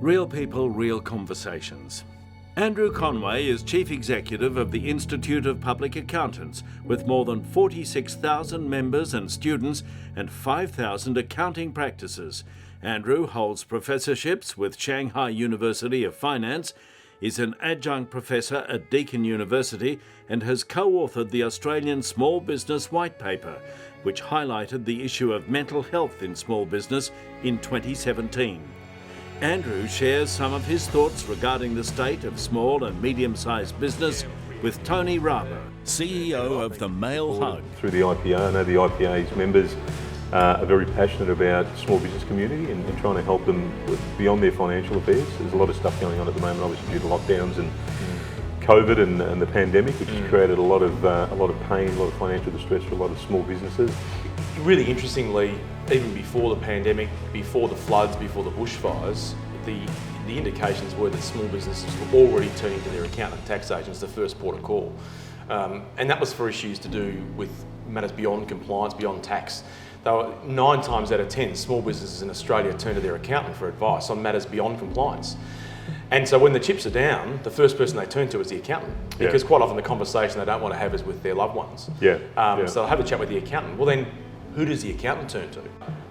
Real people, real conversations. Andrew Conway is Chief Executive of the Institute of Public Accountants, with more than 46,000 members and students and 5,000 accounting practices. Andrew holds professorships with Shanghai University of Finance, is an adjunct professor at Deakin University, and has co-authored the Australian Small Business White Paper, which highlighted the issue of mental health in small business in 2017. Andrew shares some of his thoughts regarding the state of small and medium-sized business with Tony Rabah, CEO of the Male Hug. Through the IPA, I know the IPA's members are very passionate about the small business community and trying to help them beyond their financial affairs. There's a lot of stuff going on at the moment, obviously due to lockdowns and COVID and the pandemic, which has created a lot of pain, a lot of financial distress for a lot of small businesses. Really interestingly, even before the pandemic, before the floods, before the bushfires, the indications were that small businesses were already turning to their accountant and tax agents the first port of call. And that was for issues to do with matters beyond compliance, beyond tax. Though 9 times out of 10, small businesses in Australia turn to their accountant for advice on matters beyond compliance. And so when the chips are down, the first person they turn to is the accountant, because quite often the conversation they don't want to have is with their loved ones. So they'll have a chat with the accountant. Well then, who does the accountant turn to?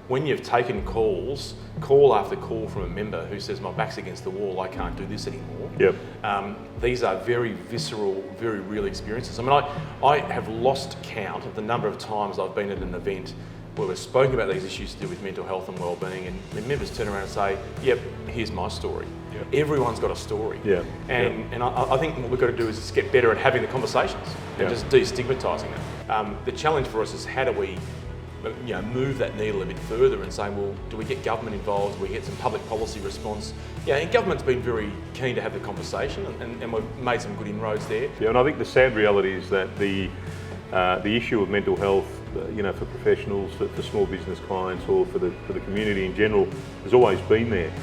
When you've taken calls, call after call from a member who says, my back's against the wall, I can't do this anymore. These are very visceral, very real experiences. I mean, I have lost count of the number of times I've been at an event where we've spoken about these issues to do with mental health and wellbeing, and the members turn around and say, yep, here's my story. Everyone's got a story. And I think what we've got to do is just get better at having the conversations and just destigmatising them. The challenge for us is how do we move that needle a bit further and say, well, do we get government involved? Do we get some public policy response? And government's been very keen to have the conversation, and we've made some good inroads there. And I think the sad reality is that the issue of mental health, for professionals, for small business clients, or for the community in general, has always been there.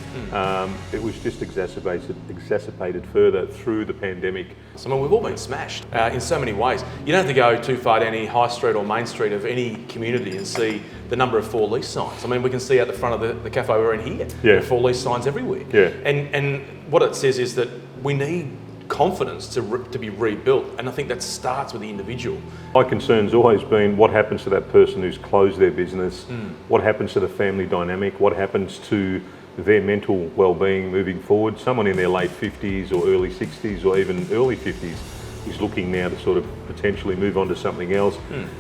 It was just exacerbated further through the pandemic. So, I mean, we've all been smashed in so many ways. You don't have to go too far down any high street or main street of any community and see the number of for lease signs. I mean, we can see out the front of the cafe we're in here, there are for lease signs everywhere. And what it says is that we need confidence to be rebuilt, and I think that starts with the individual. My concern's always been what happens to that person who's closed their business, what happens to the family dynamic, what happens to their mental well-being moving forward. Someone in their late 50s or early 60s or even early 50s is looking now to sort of potentially move on to something else.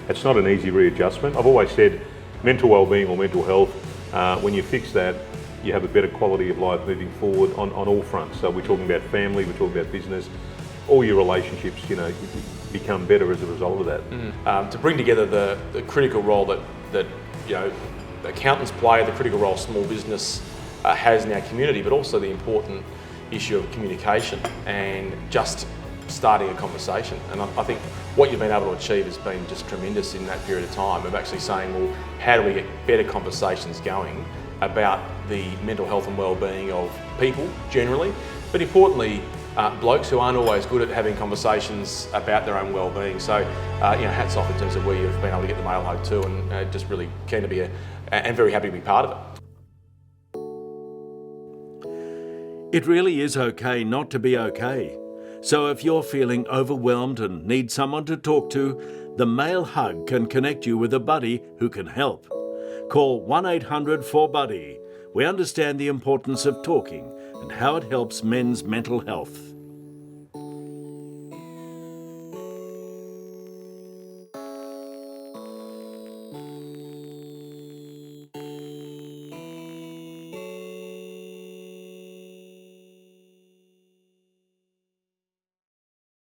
It's not an easy readjustment. I've always said mental well-being or mental health, when you fix that, you have a better quality of life moving forward on all fronts. So we're talking about family, we're talking about business, all your relationships, become better as a result of that. To bring together the critical role that accountants play, the critical role small business has in our community, but also the important issue of communication and just starting a conversation. And I think what you've been able to achieve has been just tremendous in that period of time of actually saying, well, how do we get better conversations going about the mental health and well-being of people generally, but importantly, blokes who aren't always good at having conversations about their own well-being. So, hats off in terms of where you've been able to get the Male Hug too, and just really keen to be and very happy to be part of it. It really is okay not to be okay. So if you're feeling overwhelmed and need someone to talk to, the Male Hug can connect you with a buddy who can help. Call 1-800-4BUDDY. We understand the importance of talking and how it helps men's mental health.